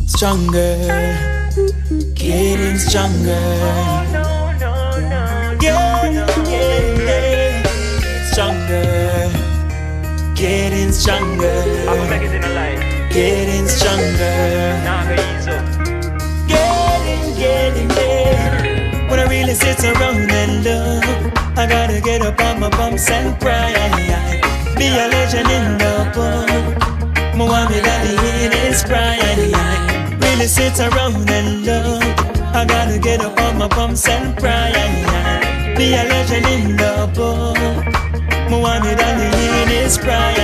Stronger, getting stronger. Yeah. Stronger, getting stronger. I'ma make it in a line. Getting stronger. Nah, go easy. Getting there. When I really sit around and look, I gotta get up on my bumps and cry. Be a legend in the book. Muhammad Ali in his prime. Really sit around and look, I gotta get up on my bumps and cry. Be a legend in the book. Muhammad Ali in his prime.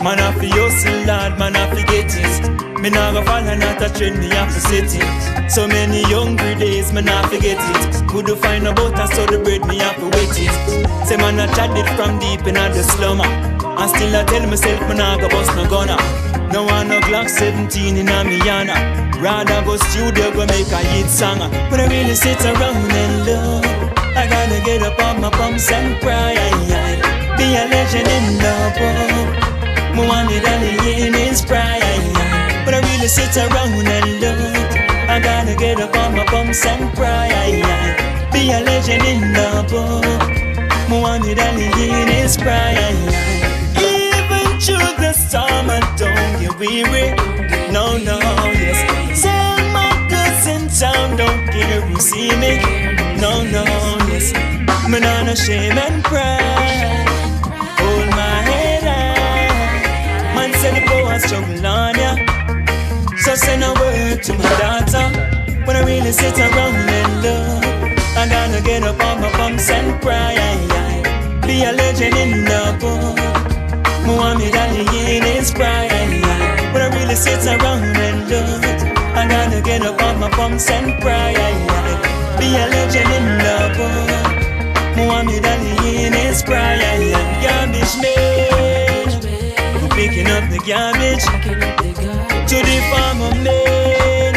Man, I feel hustle, Lord, man, I forget it. Me nah go fall and not a trend, me have to set it. So many younger days, me nah forget it. Could you find a butter, so the bread, me have to wait it. Say man, I tried it from deep in the slumber. And still I tell myself, me nah go bust no gunner. No one no Glock 17 in a Miana. Rather go studio, go make a hit song. But I really sit around and look, I gotta get up on my bumps and cry. Be a legend in the book. Muhammad Ali in his prime. But I really sit around and look, I gotta get up on my bumps and cry. Be a legend in the book. Muhammad Ali in his prime. Even through the storm, I don't get weary. No, yes. Tell my goods in town, don't care who see me. No, yes. Me nah no shame and pride. Hold my head high. Man said the poor struggle on ya. So send a word to my daughter. When I really sit around and look, I gotta get up on my bumps and cry. Be a legend in the book. Muhammad Ali in his prime. When I really sit around and look, I gotta get up on my bumps and cry. Be a legend in the book. Muhammad Ali in his prime. Garbage man, we're picking up the garbage. To the farmer men,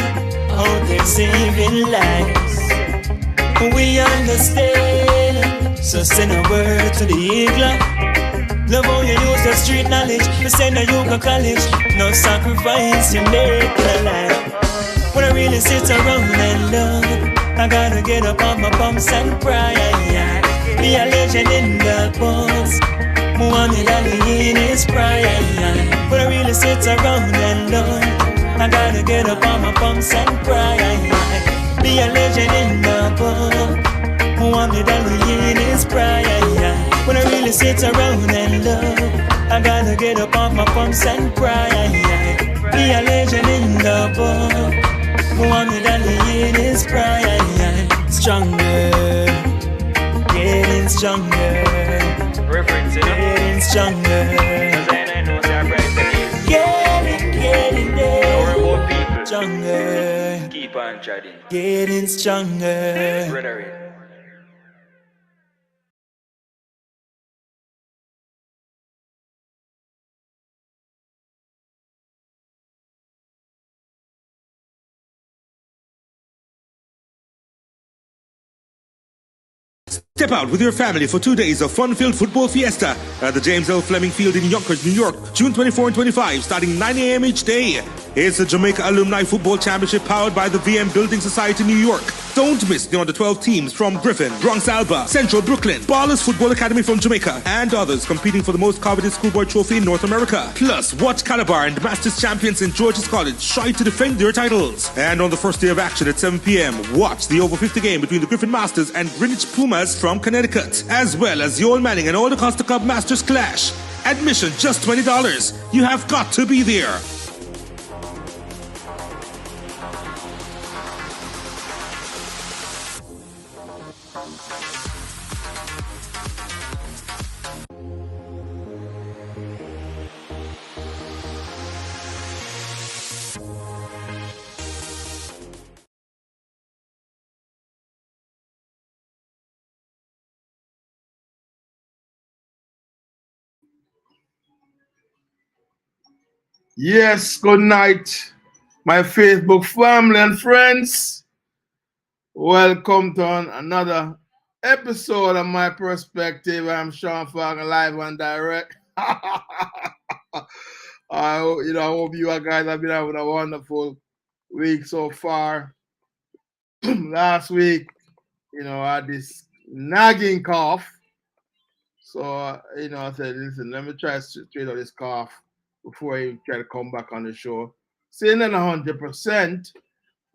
out there saving lives. We understand, so send a word to the eagle. Love how you use the street knowledge. We send a yoga college. No sacrifice you make in a life. When I really sit around and look, I gotta get up on my bumps and cry. Be a legend in the books. Muhammad Ali in his prime. When I really sit around and look, I gotta get up on my bumps and cry. Be a legend in the book. Muhammad Ali in his prime. When I really sit around and look, I gotta get up on my bumps and cry. Be a legend in the book. Muhammad Ali in his prime. Stronger, getting stronger. Reference, you know? Getting stronger. Cause I know it's our bright days. Getting there. Don't worry about people. Stronger. Keep on treading. Getting stronger. Brethren. Step out with your family for 2 days of fun-filled football fiesta at the James L. Fleming Field in Yonkers, New York, June 24 and 25, starting 9 a.m. each day. It's the Jamaica Alumni Football Championship powered by the VM Building Society, New York. Don't miss the under-12 teams from Griffin, Bronx Alba, Central Brooklyn, Ballers Football Academy from Jamaica, and others competing for the most coveted schoolboy trophy in North America. Plus, watch Calabar and Masters champions St. George's College try to defend their titles. And on the first day of action at 7 p.m., watch the over 50 game between the Griffin Masters and Greenwich Pumas from Connecticut, as well as the Old Manning and Old Acosta Club Masters clash. Admission just $20. You have got to be there. Yes, good night, my Facebook family and friends. Welcome to another episode of My Perspective. I'm Sean Falcon, live and direct. I hope you guys have been having a wonderful week so far. Last week, I had this nagging cough. So, I said, listen, let me try to straight out this cough before I try to come back on the show. Saying that 100%,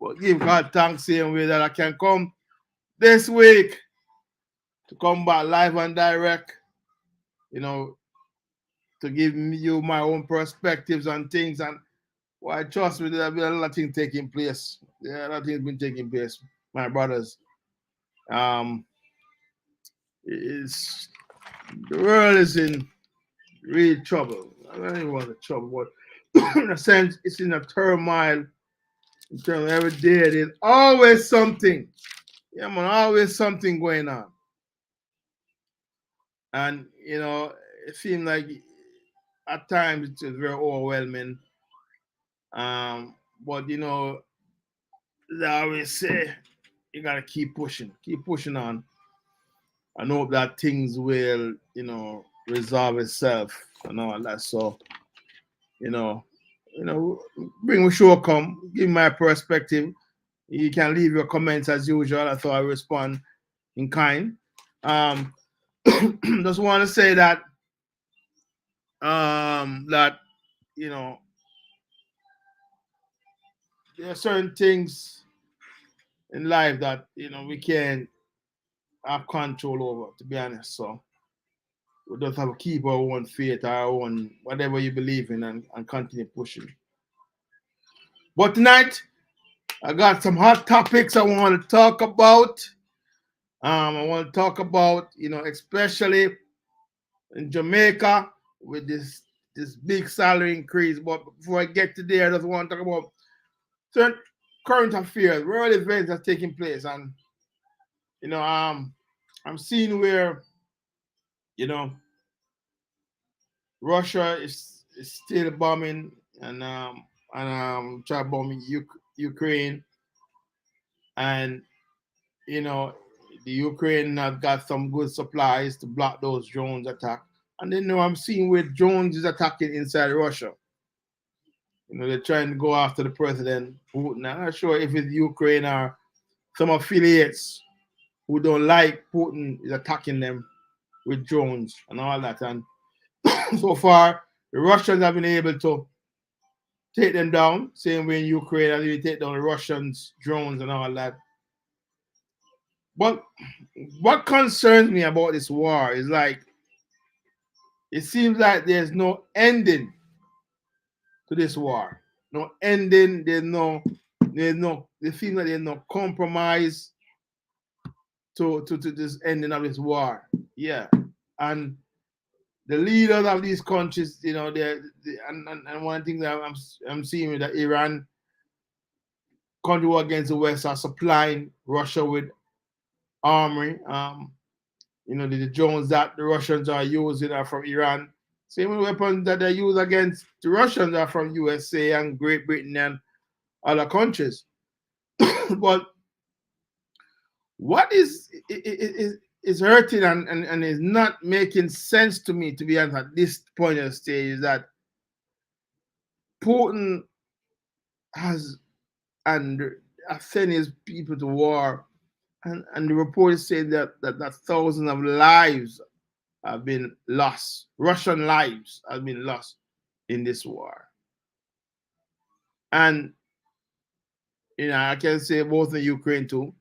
but give God thanks same way that I can come this week to come back live and direct, to give you my own perspectives on things. And well, trust me, there's been a lot of things taking place. Yeah, a lot of things been taking place, my brothers. It's the world is in real trouble. I don't even want the trouble, but in a sense, it's in a turmoil. In terms of every day, there's always something. Yeah, man, always something going on. And it seems like at times it's very overwhelming. But I always say you gotta keep pushing on, and hope that things will, resolve itself and all that. So, bring a show come, give my perspective. You can leave your comments as usual. I thought I respond in kind. Just want to say that there are certain things in life that we can't have control over, to be honest. So we just have to keep our own faith, our own whatever you believe in, and continue pushing. But tonight I got some hot topics I want to talk about. I want to talk about, especially in Jamaica with this big salary increase. But before I get to there, I just want to talk about certain current affairs, world events that's taking place. And, I'm seeing where, Russia is still bombing and try bombing Ukraine. And, the Ukraine have got some good supplies to block those drones attack. And then I'm seeing where drones is attacking inside Russia. They're trying to go after the president, Putin. I'm not sure if it's Ukraine or some affiliates who don't like Putin is attacking them with drones and all that. And so far, the Russians have been able to take them down, same way in Ukraine, as they take down the Russians' drones and all that. But what concerns me about this war is it seems like there's no ending to this war. No ending, it seems like there's no compromise to this ending of this war. Yeah. And the leaders of these countries, and one thing that I'm seeing with the Iran country war against the West are supplying Russia with armory. The drones that the Russians are using are from Iran. Same weapons that they use against the Russians are from USA and Great Britain and other countries. But what is hurting and is not making sense to me, to be honest, at this point of the stage, is that Putin has sent his people to war, and the report is saying that thousands of lives have been lost. Russian lives have been lost in this war. And I can say both in Ukraine too.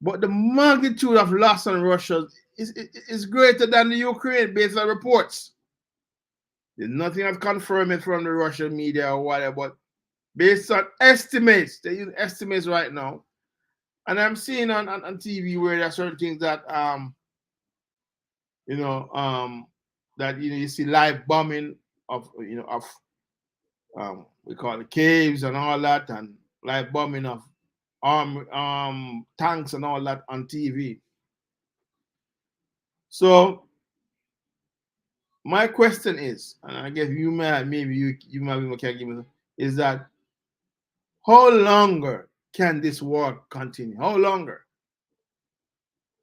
But the magnitude of loss on Russia is greater than the Ukraine based on reports. There's nothing I've confirmed it from the Russian media or whatever, but based on estimates, they use estimates right now. And I'm seeing on TV where there are certain things that you see live bombing of we call it caves and all that, and live bombing of tanks and all that on TV. So my question is, and I guess you might even can give me, is that how longer can this war continue? How longer?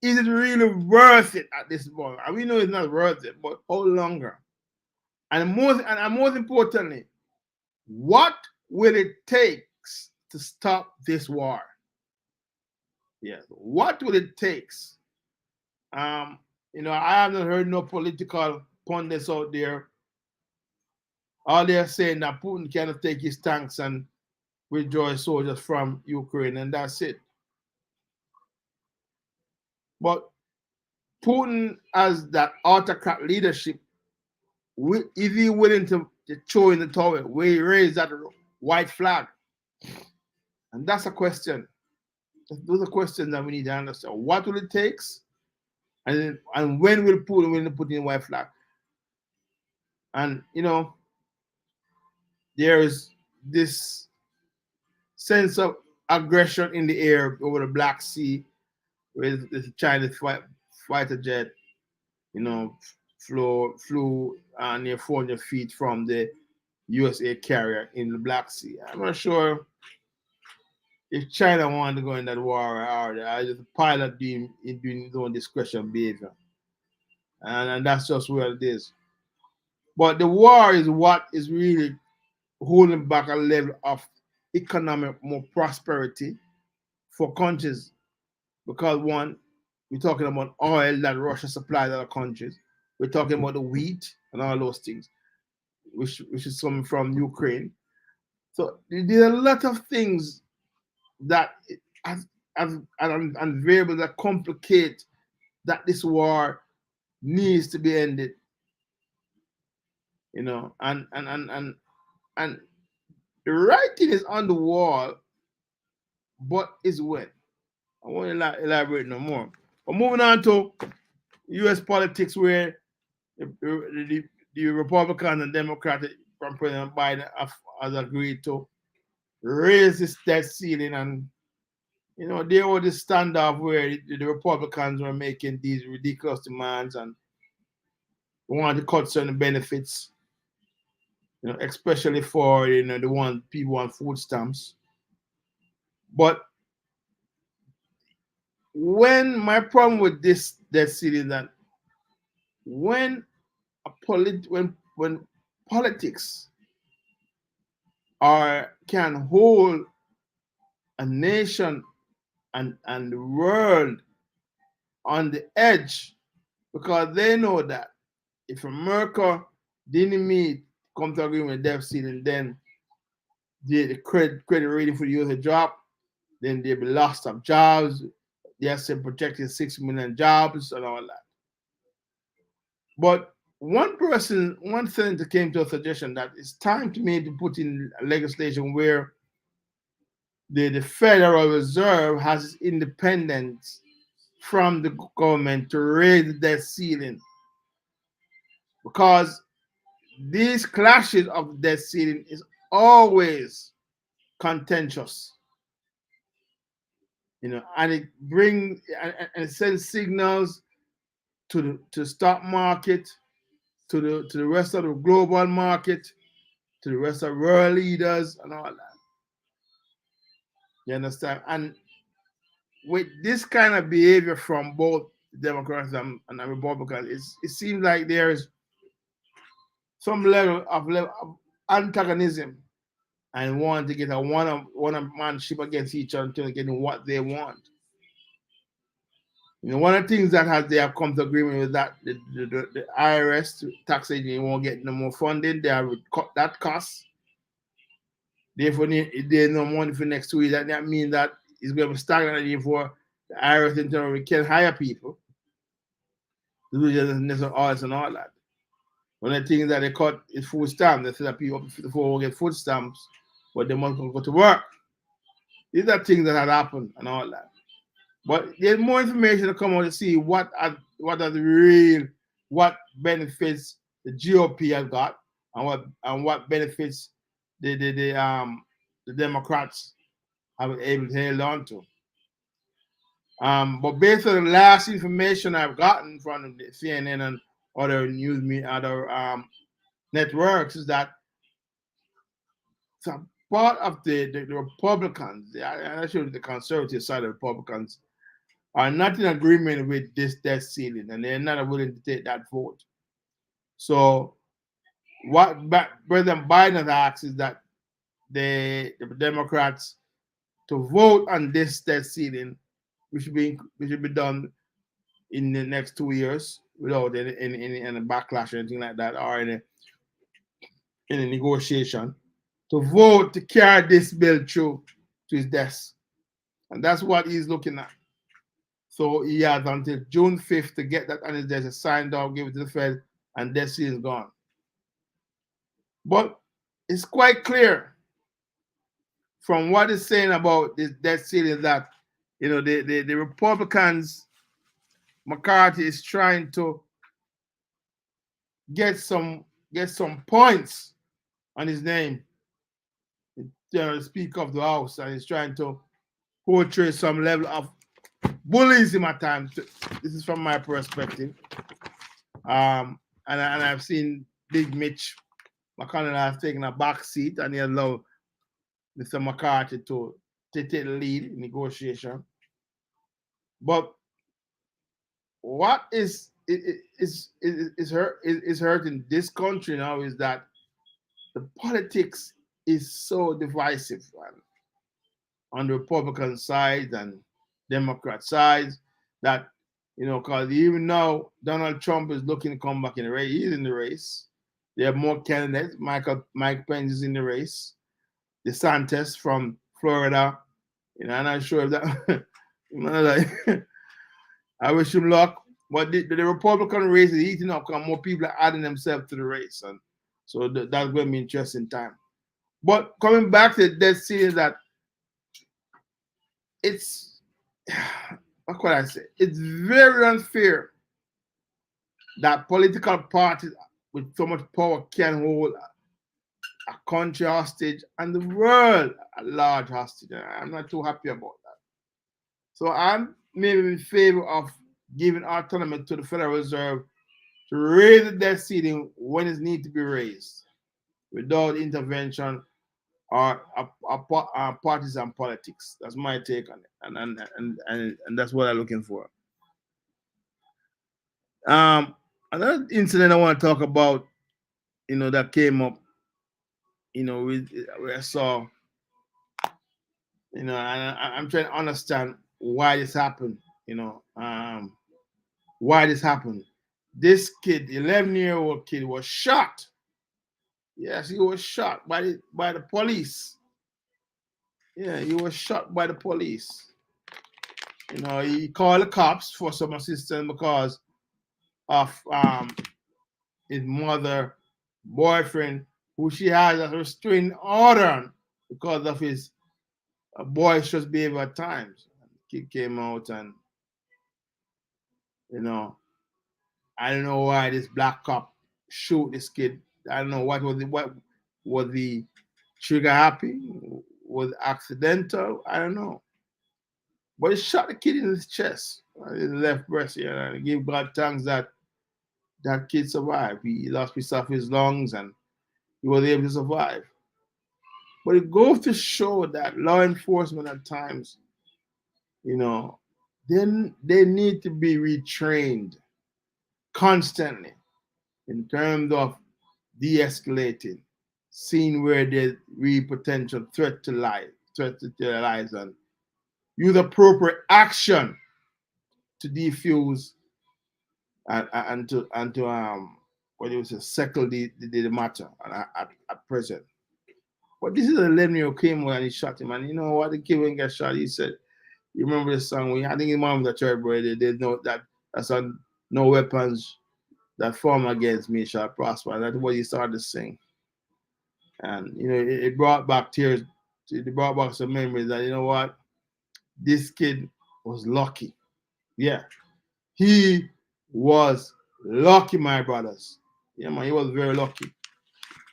is it really worth it at this point? And we know it's not worth it, but how longer? And most importantly, what will it take to stop this war? Yes, what will it take? I haven't heard no political pundits out there. All they're saying that Putin cannot take his tanks and withdraw his soldiers from Ukraine, and that's it. But Putin, as that autocrat leadership, is he willing to throw in the towel, where he raise that white flag? And that's a question. Those are questions that we need to understand. What will it take? And when will Putin put in a white flag? And there is this sense of aggression in the air over the Black Sea, with the Chinese fighter jet, flew near 400 feet from the USA carrier in the Black Sea. I'm not sure if China wanted to go in that war or just a pilot doing his own discretion behavior. And that's just where it is. But the war is what is really holding back a level of economic more prosperity for countries. Because one, we're talking about oil that Russia supplies other countries. We're talking about the wheat and all those things, which is coming from Ukraine. So there are a lot of things that and variables that complicate that this war needs to be ended. And the writing is on the wall, but it's when. I won't elaborate no more. But moving on to U.S. politics, where the Republicans and Democrats from President Biden has agreed to raise this debt ceiling, and there was this standoff where the Republicans were making these ridiculous demands and wanted to cut certain benefits, especially for the one people on food stamps. But when my problem with this debt ceiling, that when politics can hold a nation and the world on the edge, because they know that if America didn't come to agreement with debt ceiling, then the credit rating for the US drop, then there'll be loss of jobs. They are projecting 6 million jobs and all that. But one senator came to a suggestion that it's time to maybe put in legislation where the Federal Reserve has independence from the government to raise the debt ceiling. Because these clashes of the debt ceiling is always contentious. And it brings and sends signals to the stock market, to the rest of the global market, to the rest of world leaders and all that. You understand? And with this kind of behavior from both Democrats and Republicans, it seems like there is some level of antagonism and want to get a one-manship against each other until getting what they want. One of the things that they have come to agreement with that the IRS tax agency won't get no more funding. They have cut that cost. Therefore, there's no money for next 2 years. That means that it's going to be stagnant for the IRS in terms of can hire people to do just audits and all that. One of the things that they cut is food stamps. They say that people up to 54 will get food stamps, but they must go to work. These are things that have happened and all that. But there's more information to come out to see what benefits the GOP has got and what benefits the Democrats have been able to hold on to. But based on the last information I've gotten from the CNN and other news media, other networks, is that some part of the Republicans, and actually the conservative side of the Republicans, are not in agreement with this debt ceiling, and they're not willing to take that vote. So what President Biden asks is that the Democrats to vote on this debt ceiling, which should be done in the next 2 years without any backlash or anything like that, or any negotiation, to vote to carry this bill through to his desk. And that's what he's looking at. So he has until June 5th to get that on his desk, signed off, give it to the Fed, and debt ceiling is gone. But it's quite clear from what it's saying about this debt ceiling that, you know, the Republicans, McCarthy is trying to get some points on his name, the Speaker of the House, and he's trying to portray some level of bullyism at times. This is from my perspective. And I've seen Big Mitch McConnell has taken a back seat, and he allowed Mr. McCarthy to take the lead in negotiation. But what is hurting this country now is that the politics is so divisive, man, on the Republican side and Democrat side, that, you know, because even now Donald Trump is looking to come back in the race. He's in the race. There are more candidates. Mike Pence is in the race. DeSantis from Florida. You know, I'm not sure if that. I wish him luck. But the Republican race is eating up because more people are adding themselves to the race. And so that's going to be an interesting time. But coming back to that scene, that it's, what could I say? It's very unfair that political parties with so much power can hold a country hostage and the world at large hostage. I'm not too happy about that. So I'm maybe in favor of giving autonomy to the Federal Reserve to raise the debt ceiling when it needs to be raised, without intervention or partisan politics. That's my take on it, and that's what I'm looking for. Another incident I want to talk about, you know, that came up, you know, where I saw, you know, and I'm trying to understand why this happened, you know, why this happened. This kid, 11-year-old kid, was shot. Yes, he was shot by the police. Yeah, he was shot by the police. You know, he called the cops for some assistance because of his mother, boyfriend, who she has a restraining order on because of his boisterous behavior at times. The kid came out and, you know, I don't know why this black cop shoot this kid. I don't know what was the trigger happy? Was it accidental? I don't know. But he shot the kid in his chest, his left breast here, and give God thanks that that kid survived. He lost piece of his lungs and he was able to survive. But it goes to show that law enforcement at times, you know, then they need to be retrained constantly in terms of de-escalating, seeing where there's real potential threat to their lives, and use appropriate action to defuse and to what you say, settle the matter at present. But this is a 11-year-old came and he shot him, and you know what? The kid when he got shot, he said, "You remember the song? I think his mom was a church boy. They know that's on no weapons that form against me shall prosper." That's what he started to sing. And, you know, it brought back tears. It brought back some memories that, you know what? This kid was lucky. Yeah. He was lucky, my brothers. Yeah, man, he was very lucky.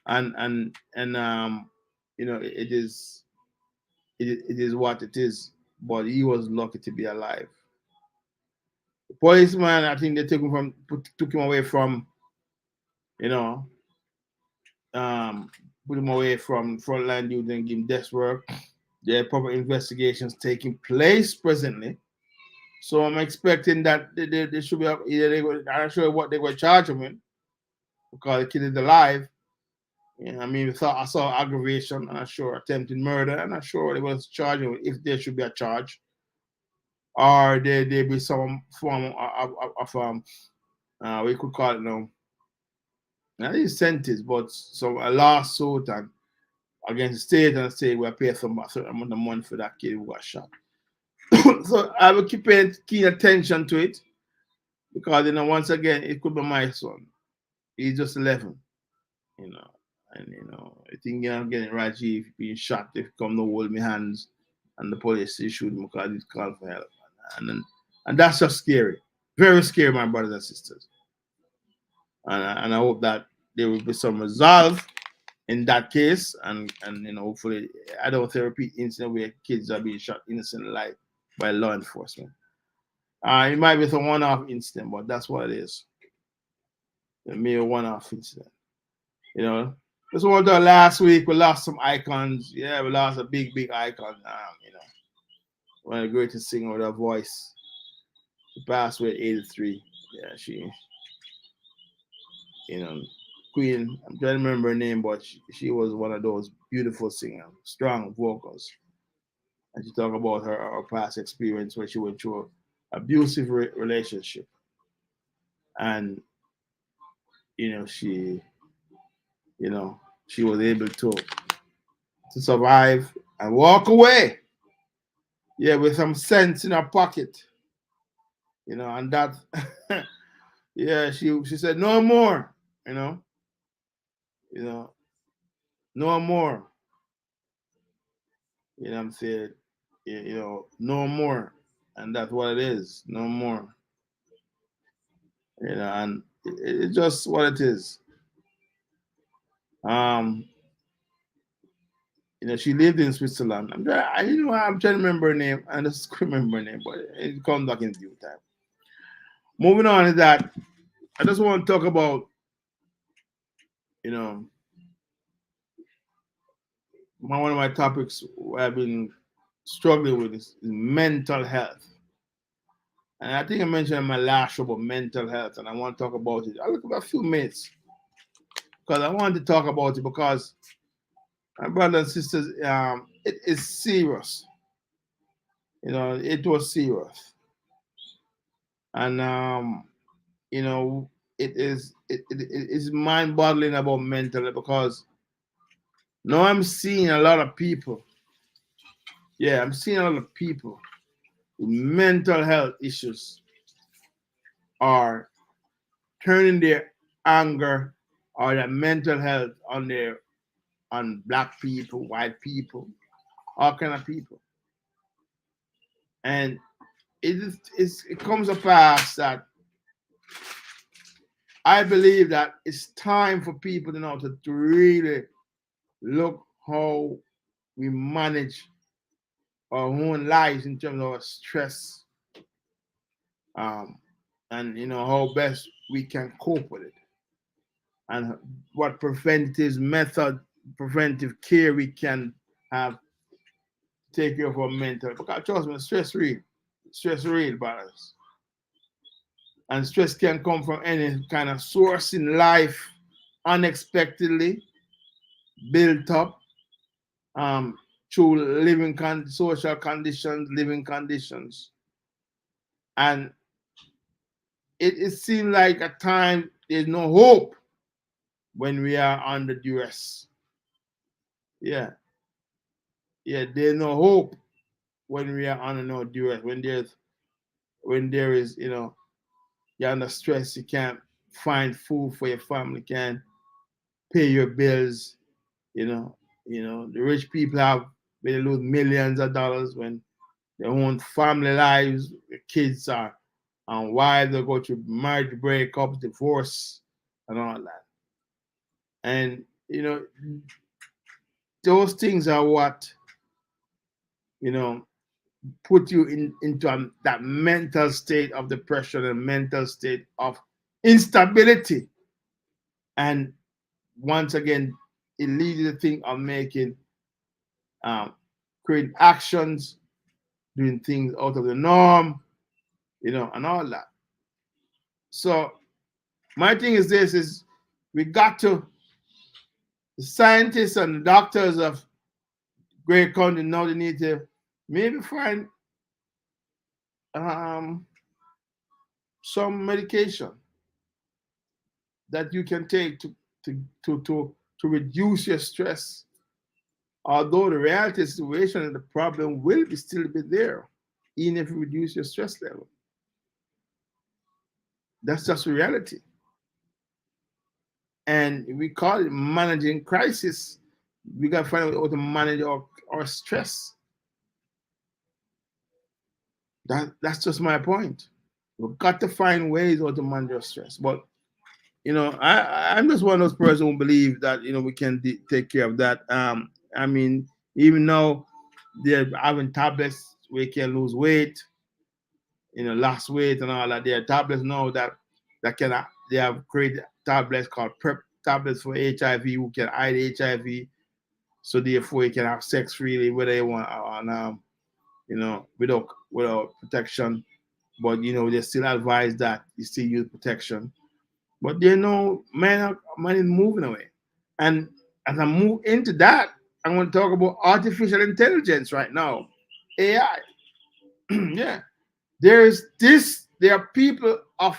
And you know, it is what it is. But he was lucky to be alive. The policeman, I think they took him away from, you know, put him away from frontline duty and give him desk work. There are proper investigations taking place presently. So I'm expecting that they should be up. Either I'm not sure what they were charging him because the kid is alive. I mean, I saw aggravation. I'm not sure attempted murder. I'm not sure what they was charging with, if there should be a charge, or there be some form of we could call it now. Not a sentence, but a lawsuit and against the state, and say we'll pay some certain amount of money for that kid who got shot. So I will keep paying keen attention to it because once again it could be my son. He's just 11, and I think I'm getting Rajiv being shot if come to hold my hands and the police issued him because he's called for help, and that's just scary, very scary, my brothers and sisters. And I hope that there will be some resolve in that case, and hopefully I don't say repeat incident where kids are being shot innocently like by law enforcement. It might be some one-off incident, but that's what it is. A mere one-off incident. This one last week we lost some icons. Yeah, we lost a big icon. One of the greatest singer with her voice. She passed away at 83. Yeah, she. Queen, I'm trying to remember her name, but she was one of those beautiful singers, strong vocals. And she talked about her past experience where she went through an abusive relationship. And, she was able to survive and walk away. Yeah, with some sense in her pocket. And that, yeah, she said, no more, no more. I'm saying, no more. And that's what it is, no more. And it's just what it is. She lived in Switzerland. I'm trying to remember her name. I just couldn't remember her name, but it comes back in due time. Moving on is that I just want to talk about, one of my topics I've been struggling with is mental health. And I think I mentioned in my last show about mental health, and I want to talk about it. I'll look about a few minutes because I want to talk about it because, my brothers and sisters, it is serious. It was serious. And, it is mind-boggling about mental health because now I'm seeing a lot of people. Yeah, I'm seeing a lot of people with mental health issues are turning their anger or their mental health on black people, white people, all kind of people. And it comes to pass that I believe that it's time for people to really look how we manage our own lives in terms of our stress, and how best we can cope with it, and what preventive care we can have to take care of our mental. Because trust me, stress real, brothers. And stress can come from any kind of source in life, unexpectedly built up through social conditions, living conditions. And it seems like at times there's no hope when we are under duress. Yeah, there's no hope when we are under no duress. When there is, you're under stress, you can't find food for your family, can't pay your bills. The rich people they lose millions of dollars when their own family lives, the kids are and wives they go through marriage breakups, divorce, and all that. And those things are what put you into that mental state of depression and mental state of instability. And once again, it leads to the thing of making, creating actions, doing things out of the norm, and all that. So my thing is this: is we got to, the scientists and the doctors of Great County now they need to maybe find some medication that you can take to reduce your stress. Although the reality situation and the problem will still be there, even if you reduce your stress level. That's just reality. And we call it managing crisis. We got to find out how to manage our stress. That's just my point. We've got to find ways how to manage our stress. But I'm just one of those persons who believe that we can take care of that. I mean, even though they're having tablets where you can lose weight, lost weight and all that, there are tablets now that they have created tablets called PrEP tablets for HIV, who can hide HIV, so therefore you can have sex freely whether you want, without protection. But they still advise that you still use protection. But man is moving away. And as I move into that, I'm going to talk about artificial intelligence right now, AI. Yeah, there are people of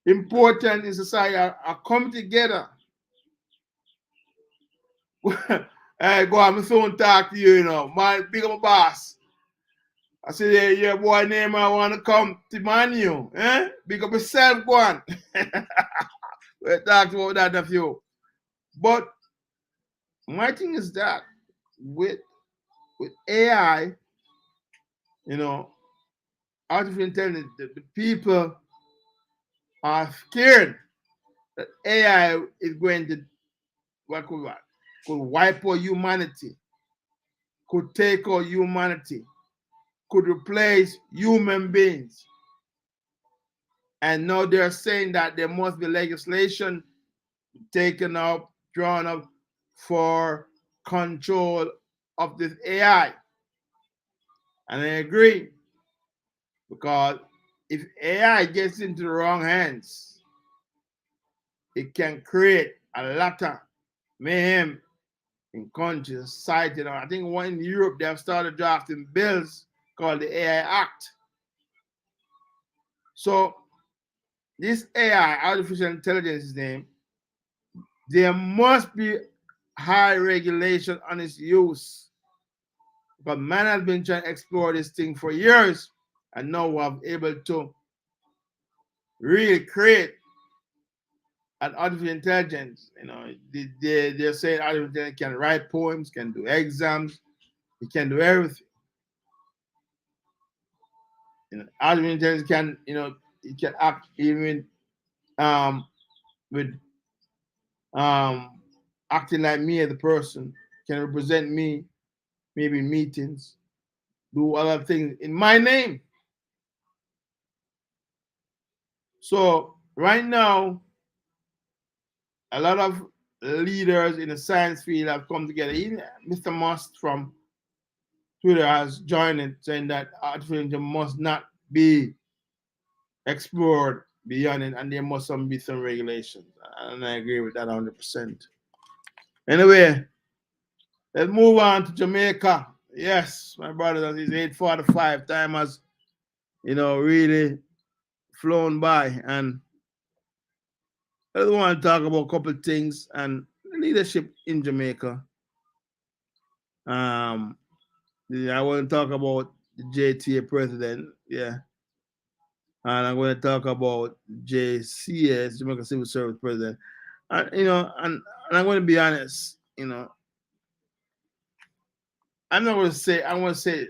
importance in society are coming together. Hey, go on my phone, talk to you, man, big up my boss. I said, yeah, boy, name I want to come to Manu, big up yourself, go on. We'll talk about that a few. But my thing is that with AI, artificial intelligence, the people are scared that AI is going to could wipe out humanity, could take out humanity, could replace human beings. And now they're saying that there must be legislation taken up, drawn up for control of this AI. And I agree, because if AI gets into the wrong hands, it can create a lot of mayhem in countries, society. I think one in Europe, they have started drafting bills called the AI Act. So this AI, artificial intelligence name, there must be high regulation on its use. But man has been trying to explore this thing for years, and now we're able to really create an artificial intelligence. They're saying artificial intelligence can write poems, can do exams, it can do everything. Artificial intelligence can, it can act even with acting like me as a person, can represent me, maybe in meetings, do other things in my name. So right now, a lot of leaders in the science field have come together. Even Mr. Musk from Twitter has joined it, saying that artificial intelligence must not be explored beyond it, and there must be some regulations. And I agree with that 100%. Anyway, let's move on to Jamaica. Yes, my brother, that is 8:45. Time has, really flown by, and I just want to talk about a couple of things and leadership in Jamaica. I want to talk about the JTA president, yeah, and I'm going to talk about JCS, Jamaica Civil Service president, and and I'm going to be honest, I'm not going to say. I want to say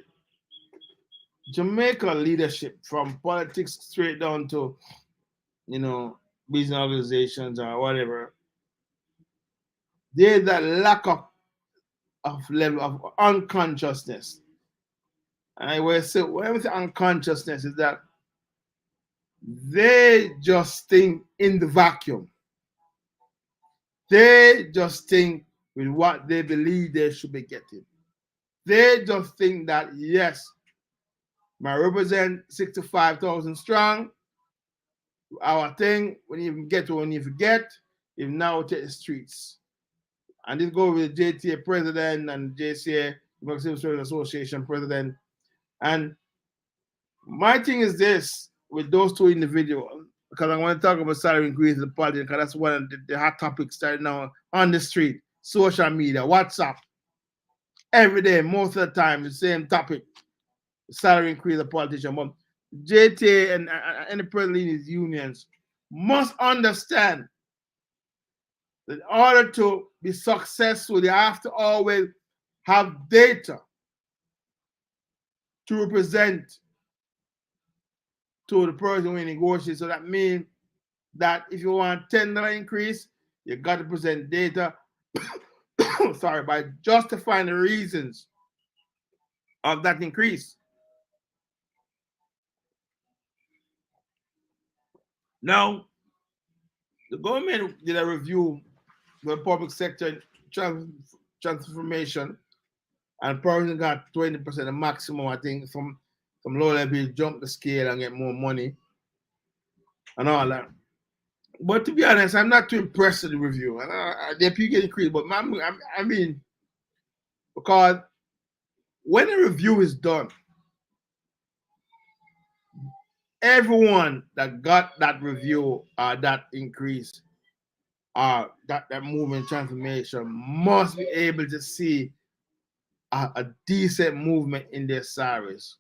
Jamaica leadership, from politics straight down to, business organizations or whatever, there's that lack of level of unconsciousness. And I will say, when I say unconsciousness, is that they just think in the vacuum. They just think with what they believe they should be getting. They just think that, yes, I represent 65,000 strong. Our thing, when you get to when you forget, you now take the streets. And this go with the JTA president and JCA, Mexican Service Association president. And my thing is this with those two individuals, because I want to talk about salary increase in the politics, because that's one of the hot topics starting now on the street, social media, WhatsApp. Every day, most of the time, the same topic, salary increase of politician. But JTA and the president in his unions must understand that in order to be successful, they have to always have data to represent to the person we negotiate. So that means that if you want $10 increase, you got to present data, sorry, by justifying the reasons of that increase. Now, the government did a review of the public sector transformation, and probably got 20% the maximum, I think, from low level, jump the scale and get more money and all that. But to be honest, I'm not too impressed with the review. The people get increased, but I mean, because when a review is done, everyone that got that review or that increase or that movement transformation must be able to see a decent movement in their salaries.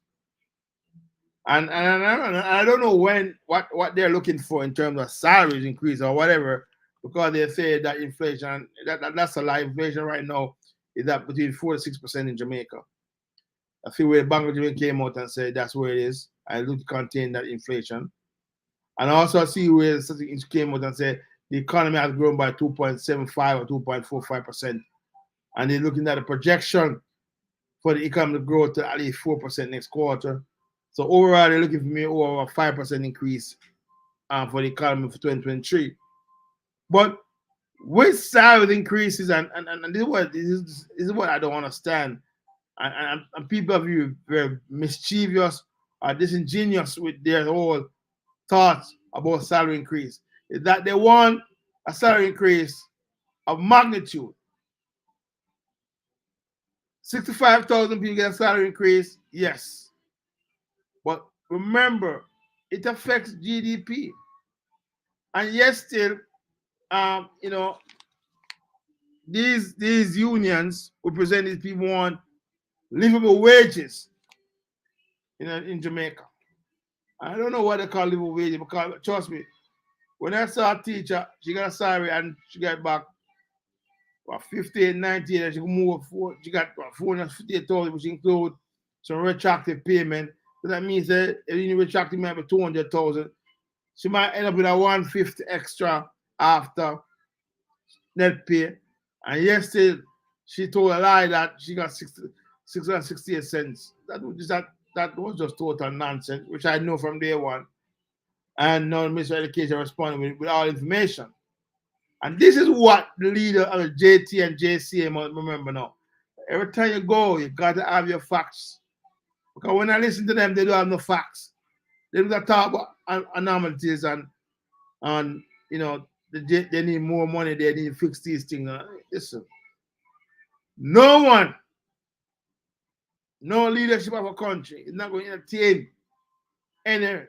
And I don't know what they're looking for in terms of salaries increase or whatever, because they say that inflation, that's a lie. Inflation right now is at between 4 to 6% in Jamaica. I feel where the Bank of Jamaica came out and said that's where it is. I look to contain that inflation. And also I see where something came out and said the economy has grown by 2.75 or 2.45%. And they're looking at a projection for the economic growth to at least 4% next quarter. So overall, they're looking for me over a 5% increase for the economy for 2023. But with salary increases, and this is what I don't understand, and people are very mischievous or disingenuous with their whole thoughts about salary increase, is that they want a salary increase of magnitude. 65,000 people get a salary increase, yes. But remember, it affects GDP. And yes, still, these unions represent these people want livable wages in Jamaica. I don't know what they call livable wages, because trust me, when I saw a teacher, she got a salary and she got back 58, 90, and she could move up. She got 458,000, which include some retroactive payment. So that means that if you retroactive might be 200,000, she might end up with a 150 extra after net pay. And yesterday, she told a lie that she got 668 cents. That was just total nonsense, which I know from day one. And now the Minister of Education responded with all information. And this is what the leader of the JT and JCA must remember now. Every time you go, you got to have your facts. Because when I listen to them, they don't have no facts. They don't talk about anomalies and they need more money, they need to fix these things. Listen, no leadership of a country is not going to entertain any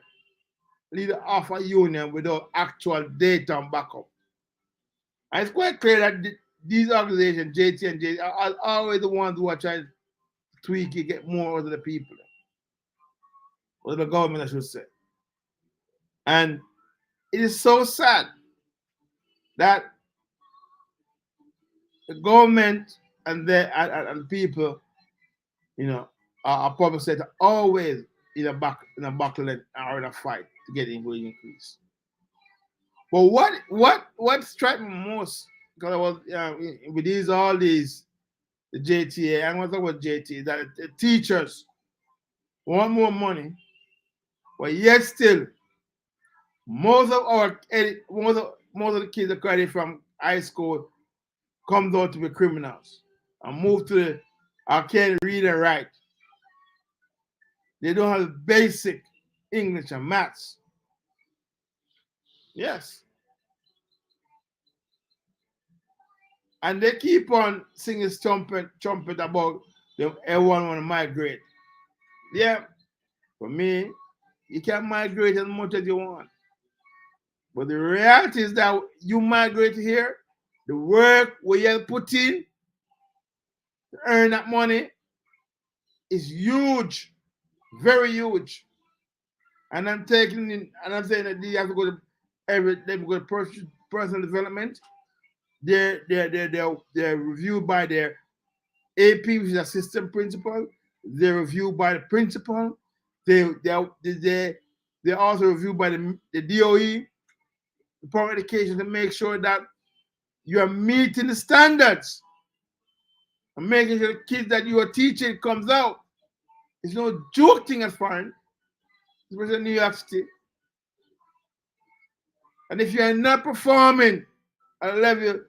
leader of a union without actual data and backup. And it's quite clear that these organizations, JT and JT, are always the ones who are trying to tweak it, get more out of the people. Or the government, I should say. And it is so sad that the government and the people, our public sector always in a battle or in a fight to get the wage increase. But what struck me most, because I was with all these the JTA, I'm going to talk about JTA, that the teachers want more money, but yet still, most of the kids that graduate from high school come out to be criminals and move to I can't read and write. They don't have basic English and maths. Yes. And they keep on singing trumpet about them everyone want to migrate. Yeah, for me, you can migrate as much as you want. But the reality is that you migrate here, the work where you put in to earn that money is huge, very huge. And I'm taking in, and I'm saying that you have to go to personal development. They're reviewed by their AP, which is assistant principal. They're reviewed by the principal. They're also reviewed by the DOE, Department of Education, to make sure that you are meeting the standards and making sure the kids that you are teaching comes out. It's no joke thing as foreign, especially in New York City. And if you are not performing at a level,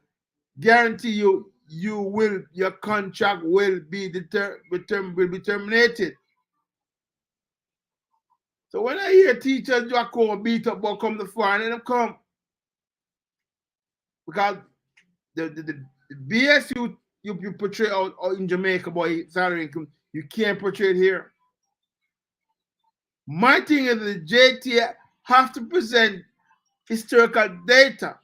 guarantee you your contract will be terminated. So when I hear teachers Jacko beat up about come to foreign, let them come. Because the BS you portray out in Jamaica about salary income, you can't portray it here. My thing is the JTA have to present historical data.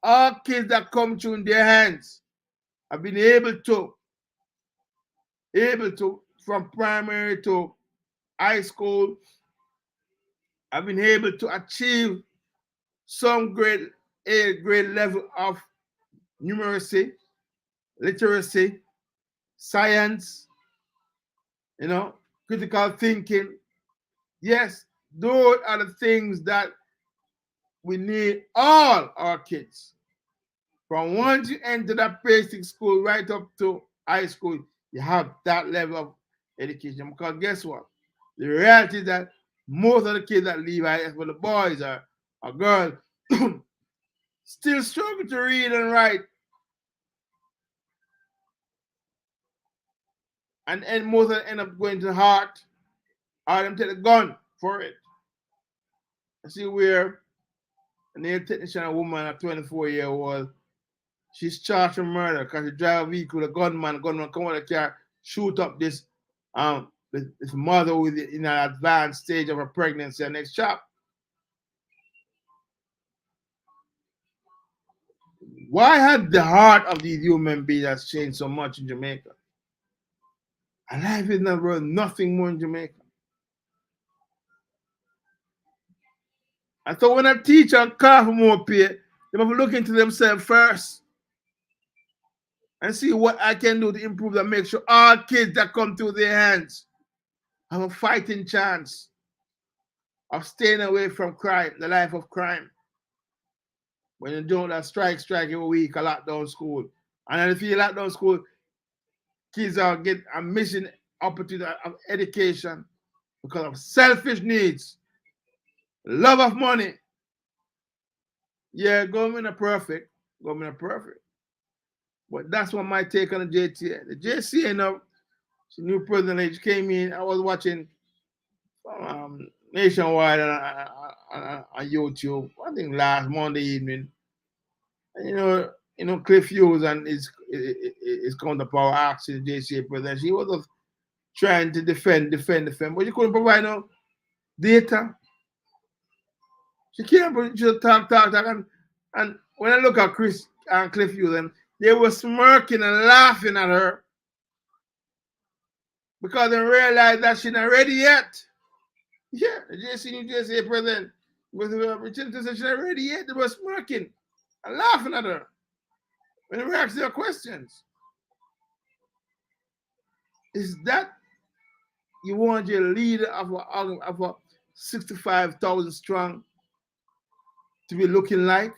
All kids that come through in their hands have been able to from primary to high school, have been able to achieve some grade level of numeracy, literacy, science, critical thinking. Yes, those are the things that we need all our kids. From once you enter that basic school right up to high school, you have that level of education. Because guess what? The reality is that most of the kids that leave high school, the boys or girls, still struggle to read and write. And most of them end up going to the heart or them take a gun for it. I see where a nail technician, a woman, a 24-year-old, she's charged for murder because she drive a vehicle, a gunman come out of the car, shoot up this mother with in an advanced stage of her pregnancy and next chop. Why have the heart of these human beings has changed so much in Jamaica? And life is not worth nothing more in Jamaica. And so when a teacher call for more pay, they must look into themselves first and see what I can do to improve and make sure all kids that come through their hands have a fighting chance of staying away from crime, the life of crime. When you don't that strike every week, a lockdown school. And if you lockdown school, kids are missing opportunity of education because of selfish needs, love of money. Yeah, government are perfect. But that's what my take on the JTA. The JCA, the new president, she came in. I was watching Nationwide on YouTube, I think last Monday evening. And, Cliff Hughes and his counterpart asked the JCA president. She was trying to defend, but you couldn't provide no data. She can't just talk. And when I look at Chris and Cliff Hughes, they were smirking and laughing at her because they realized that she's not ready yet. Yeah, the JCA president was she's not ready yet. They were smirking and laughing at her when they were asking her questions. Is that you want your leader of a 65,000 strong to be looking like?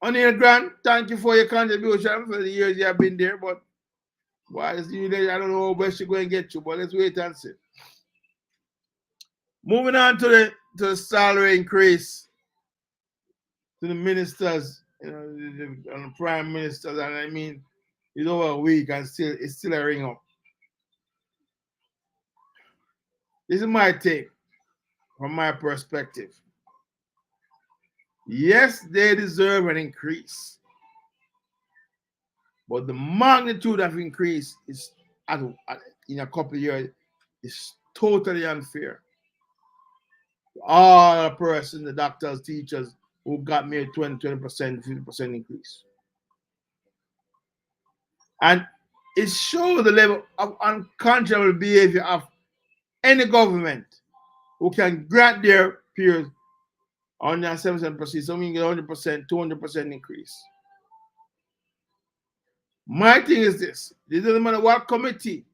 O'Neal Grant, thank you for your contribution for the years you have been there, but I don't know where she's going to get you, but let's wait and see. Moving on to the salary increase to the ministers, the prime ministers, and I mean, it's over a week and it's still a ring up. This is my take from my perspective. Yes, they deserve an increase. But the magnitude of increase is in a couple of years is totally unfair. All the persons, the doctors, teachers who got me a 20%, 50% increase. And it shows the level of unconscionable behavior of any government who can grant their peers on their 7%, so we get 100%, 200% increase. My thing is this: it doesn't matter what committee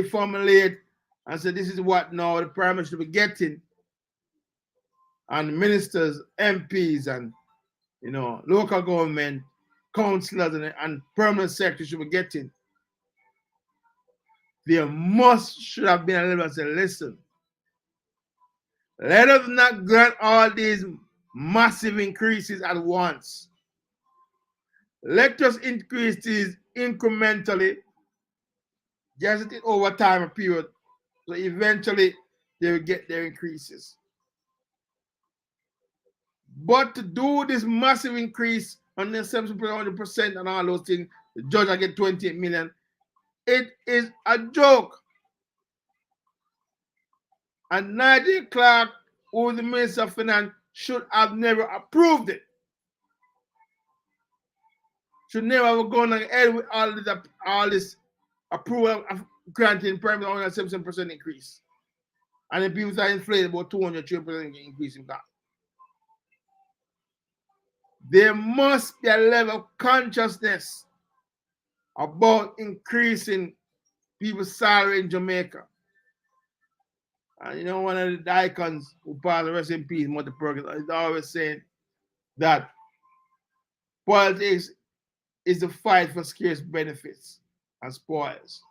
formulate and said this is what now the Prime Minister should be getting, and ministers, MPs, and local government councillors and permanent secretaries should be getting. There should have been a level and say, listen, let us not grant all these massive increases at once. Let us increase these incrementally, just over time, a period, so eventually they will get their increases. But to do this massive increase on the 70%, 100% and all those things, the judge will get 28 million. It is a joke. And Nigel Clark, who is the Minister of Finance, should have never approved it. Should never have gone ahead with all this approval of granting permit on a 7% increase. And the people are inflated about 200% increase in that. There must be a level of consciousness about increasing people's salary in Jamaica. And one of the icons who passed the rest in peace, Mother Perkins, is always saying that politics is the fight for scarce benefits and spoils.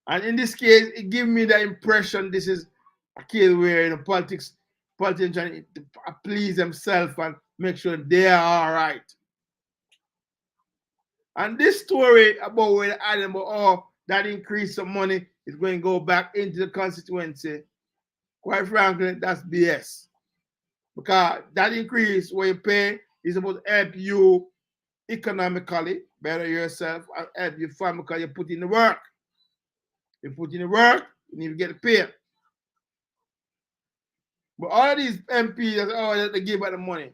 And in this case, it gives me the impression this is a case where politicians trying to please themselves and make sure they are all right. And this story about where the island, that increase of money is going to go back into the constituency, quite frankly, that's BS. Because that increase where you pay is supposed to help you economically, better yourself, and help your family because you put in the work. You put in the work, you need to get the pay. But all these MPs, they give out the money.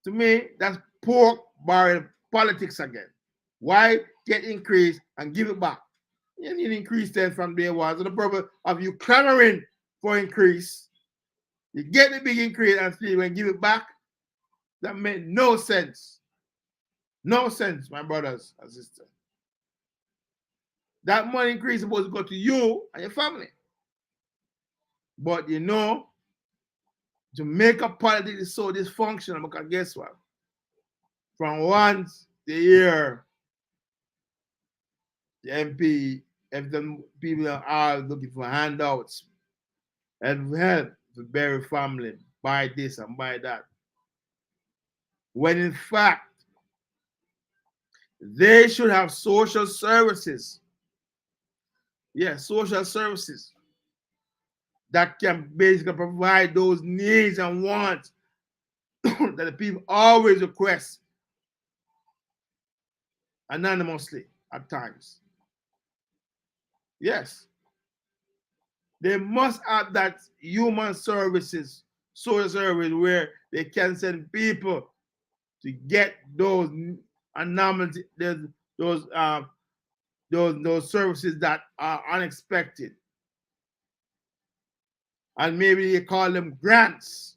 To me, that's pork barrel politics again. Why get increase and give it back? You need increase then from day one. So the purpose of you clamoring for increase, you get the big increase and still when give it back, that made no sense. No sense, my brothers and sisters. That money increase is supposed to go to you and your family. But Jamaica politics is so dysfunctional because guess what? From once a year, the MP, if the people are all looking for handouts and help to bury family, buy this and buy that. When in fact, they should have social services. Yes, social services that can basically provide those needs and wants that the people always request anonymously at times. Yes. They must have that human services, social service where they can send people to get those anomalies, those services that are unexpected. And maybe they call them grants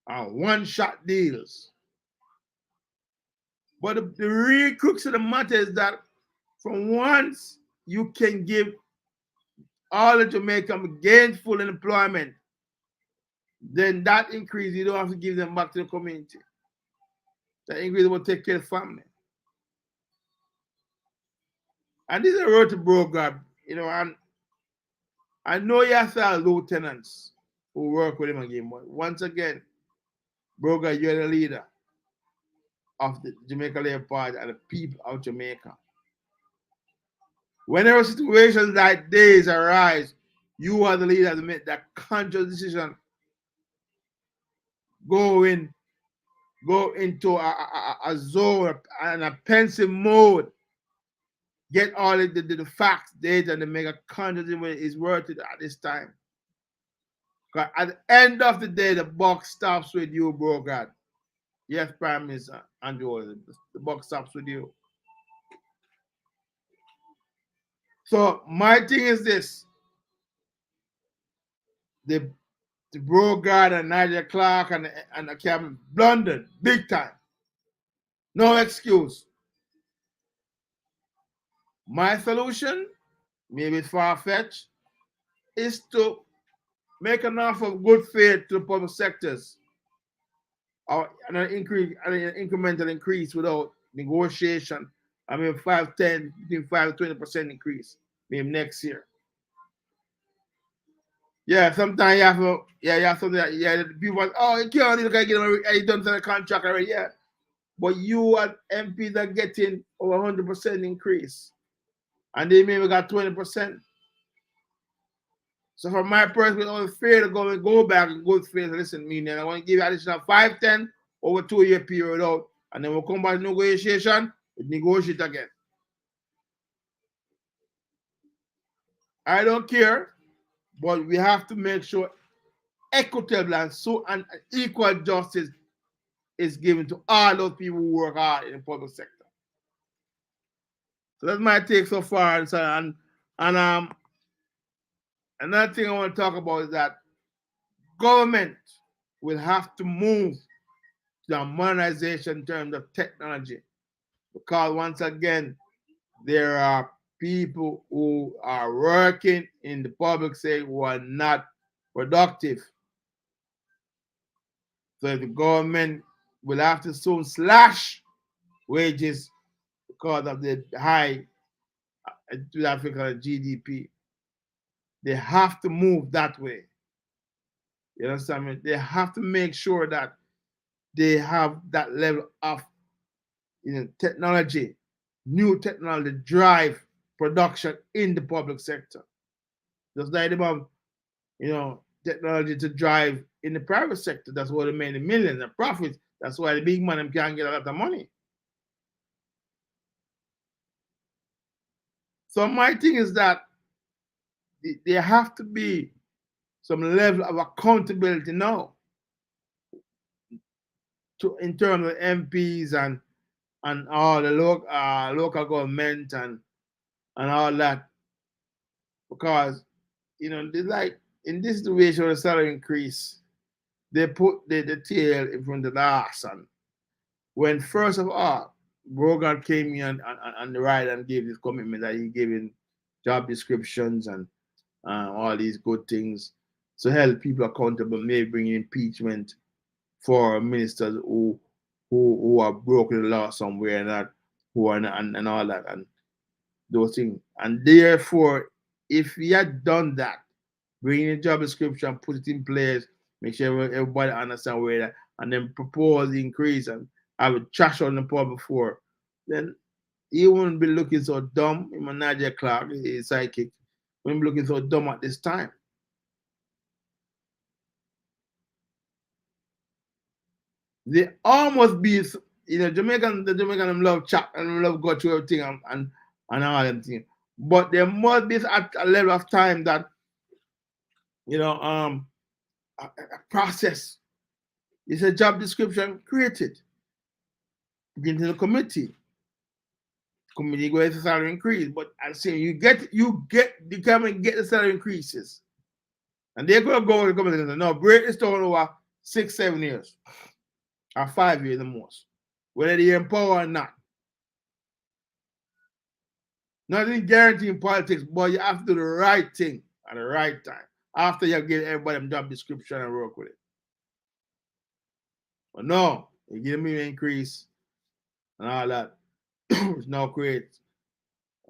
or one-shot deals. But the real crux of the matter is that from once you can give all the Jamaicans gainful employment, then that increase, you don't have to give them back to the community. That increase will take care of the family. And this is a road to Brogard, and I know you have lieutenants who work with him again, but once again, Brogard, you're the leader of the Jamaica Labour Party and the people of Jamaica. Whenever situations like these arise, you are the leader to make that conscious decision. Go into a zone and a pensive mode. Get all the facts, data, and make a conscious decision is worth it at this time. Because at the end of the day, the buck stops with you, bro, God. Yes, Prime Minister Andrew, the buck stops with you. So my thing is this: the Bro God and Nigel Clark and the Captain blundered big time. No excuse. My solution, maybe far-fetched, is to make an offer of good faith to the public sectors, or an incremental increase without negotiation. I mean, 5-10, between 5 to 20% increase, maybe next year. Yeah, sometimes you have to, you have something that, people want, oh, you can't look at you done the contract already, yeah. But you and MPs are getting over 100% increase, and they maybe got 20%. So from my perspective, it's fair to go back and go fair. Listen, me, and I want to give you additional 5-10 over 2-year period out, and then we'll come back to negotiation, we'll negotiate again. I don't care, but we have to make sure equitable and equal justice is given to all those people who work hard in the public sector. So that's my take so far. And another thing I want to talk about is that government will have to move to a modernization in terms of technology, because once again, there are people who are working in the public sector who are not productive. So the government will have to soon slash wages because of the high African GDP. They have to move that way. You understand me? They have to make sure that they have that level of technology, new technology drive production in the public sector. Just like about technology to drive in the private sector. That's why they made the millions of profits. That's why the big man can't get a lot of money. So my thing is that there have to be some level of accountability now in terms of MPs and all the local government and all that, because like in this situation of the salary increase, they put the tail in front of the ass. And when first of all, Brogan came in on the right and gave this commitment that he gave in job descriptions and all these good things to help people accountable, maybe bring impeachment for ministers who are broken the law somewhere and that, who are and all that and those things. And therefore, if he had done that, bring in a job description, put it in place, make sure everybody understand where that, and then propose the increase and have a trash on the poor before, then he wouldn't be looking so dumb. In Nigel Clark, his sidekick, wouldn't be looking so dumb at this time. They almost be, the Jamaican love chat and love go through everything and all them things. But there must be at a level of time that a process. It's a job description created. Begin to the committee. Committee goes to salary increase, but I'm saying you can get the salary increases, and they're gonna go to the committee and say, no, break this down over 6-7 years, or 5 years the most, whether they're in power or not. Nothing guaranteeing politics, but you have to do the right thing at the right time after you give everybody a job description and work with it. But no, you give them an increase and all that. It's now creates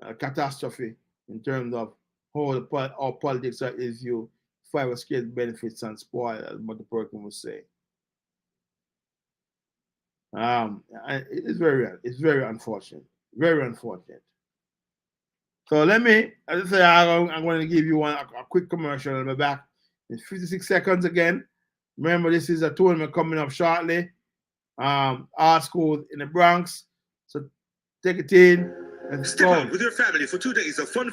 a catastrophe in terms of how politics is you favor scale benefits and spoil, as what the person would say. It's very unfortunate. Very unfortunate. So let me, as I say, I'm going to give you a quick commercial. I'll be back in 56 seconds again. Remember, this is a tournament coming up shortly. Our school in the Bronx. So take it in. And Step out with your family for 2 days of fun.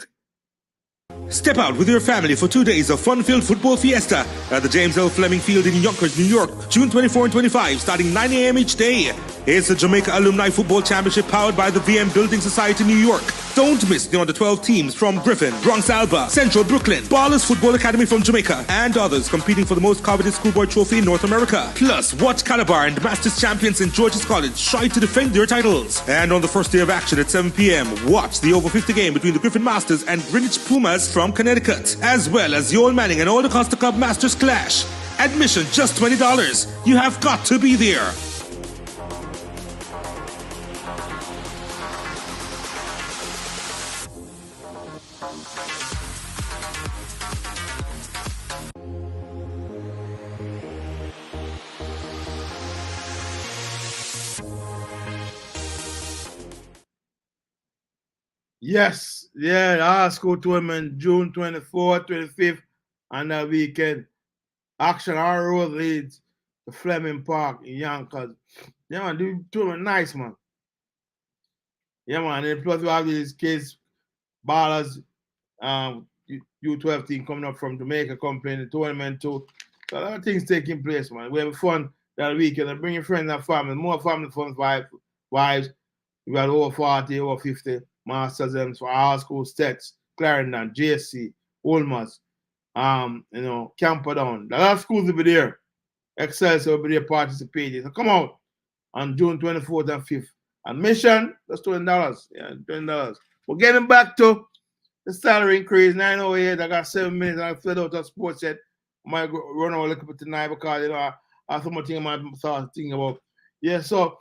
Step out with your family for 2 days of fun-filled football fiesta at the James L. Fleming Field in Yonkers, New York, June 24 and 25, starting 9 a.m. each day. It's the Jamaica Alumni Football Championship powered by the VM Building Society, New York. Don't miss the under-12 teams from Griffin, Bronx Alba, Central Brooklyn, Ballers Football Academy from Jamaica, and others competing for the most coveted schoolboy trophy in North America. Plus, watch Calabar and Masters champions St. George's College try to defend their titles. And on the first day of action at 7 p.m., watch the over 50 game between the Griffin Masters and Greenwich Pumas from Connecticut, as well as the Old Manning and Old Acosta Club Masters clash. Admission just $20. You have got to be there. Yes, yeah, our school tournament June 24th, 25th, and that weekend. Action our road leads to Fleming Park in Yonkers. Yeah, man, the tournament nice, man. Yeah, man, and plus we have these kids, ballers, U12 team coming up from Jamaica, come playing the tournament too. So a lot of things taking place, man. We have fun that weekend and bring your friends and family, more family fun vibes. We got over 40, over 50 masters and for our school sets, Clarendon, JSC, Olmos, Camperdown. A lot of schools will be there. Excelsior will be there participating. So come out on June 24th and 5th. Admission, that's $20. Yeah, $20. We're getting back to the salary increase, 908. I got 7 minutes. I filled out a sports set. I might run over a little bit tonight because I have so much thing I might start thinking about. Yeah, so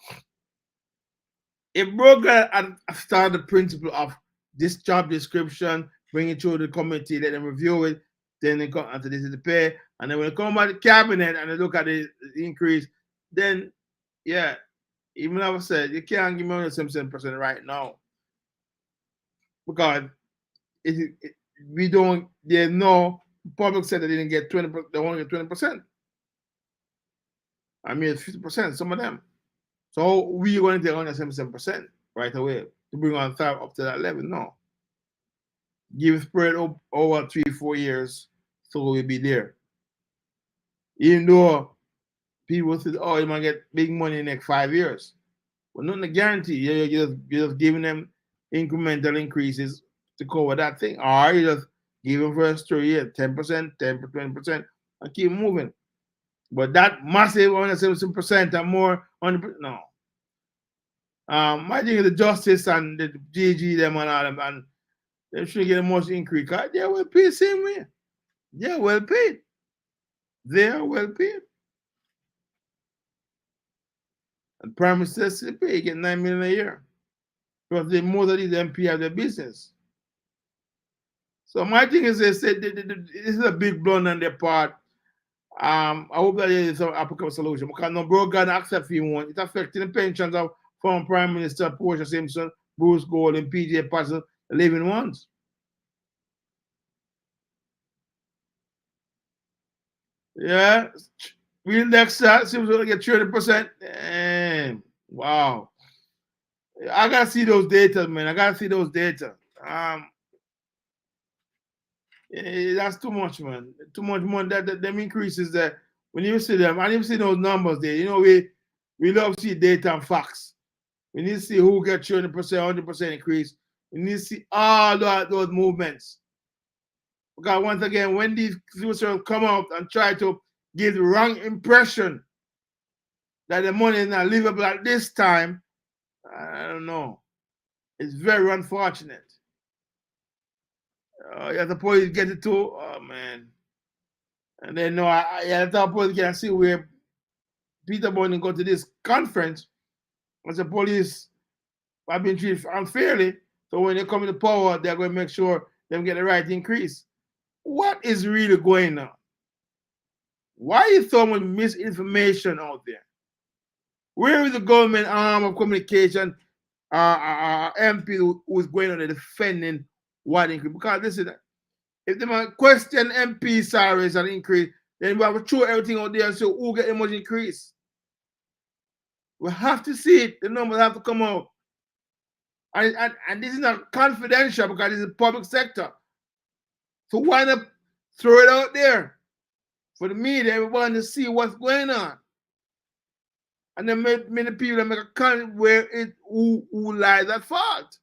if Brogan had started the principle of this job description, bring it to the committee, let them review it, then they come after this is the pay, and then when they come by the cabinet and they look at the increase, then yeah, even like I said, you can't give me only 7% right now because we don't. There's no public said they didn't get 20%. They only get 20%. I mean, it's 50%. Some of them. So we going to take on 77% right away to bring on up to that level. No. Give it spread over 3-4 years so we'll be there. Even though people say, oh, you might get big money in the next 5 years. But nothing to guarantee. You're just giving them incremental increases to cover that thing. Or you just give them for a 3 years, 10%, 20%, and keep moving. But that massive 177% and more, 100%, no. I think the justice and the GG them and all them, and they should get the most increase. They're well paid same way. They're well paid. They're well paid. And Prime Minister pay get $9 million a year. Because most of these MP have their business. So my thing is this is a big blunder on their part. I hope that there is some applicable solution because no Brogan accept fee one. It's affecting the pensions of former Prime Minister Portia Simpson, Bruce Gold, and PJ Patterson, the living ones. Yeah, we next seems to get 30%. Damn. Wow. I gotta see those data, man. I gotta see those data. That's too much, man. Too much money. Them increases that when you see them, and you see those numbers there. You know, we love to see data and facts. We need to see who gets 20%, 100% increase. We need to see all those movements. Because once again, when these users come out and try to give the wrong impression that the money is not livable at this time, I don't know. It's very unfortunate. Yeah, the police get it too. Oh man. And then I thought police can see where Peter Boyne go to this conference as the police have been treated unfairly. So when they come into power, they're going to make sure them get the right increase. What is really going on? Why is so much misinformation out there? Where is the government arm of communication, MP who is going on and defending why the increase. Because listen, if they might question MP salaries and increase, then we have to throw everything out there and say who get the much increase. We have to see it. The numbers have to come out. And this is not confidential because it's a public sector. So why not throw it out there for the media, everyone to see what's going on? And then many people make a comment where who lies at fault.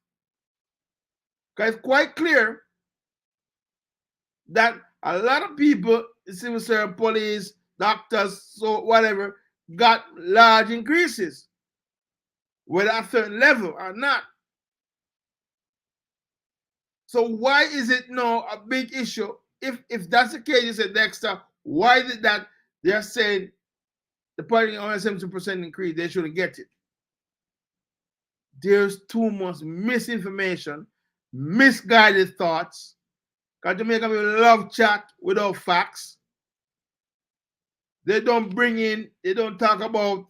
Because it's quite clear that a lot of people, civil service, police, doctors, so whatever, got large increases, whether at a certain level or not. So why is it now a big issue? If that's the case, you said Dexter, why is it that they're saying the party only 70% increase, they shouldn't get it? There's too much misinformation, misguided thoughts. Because Jamaica people love chat without facts. They don't talk about,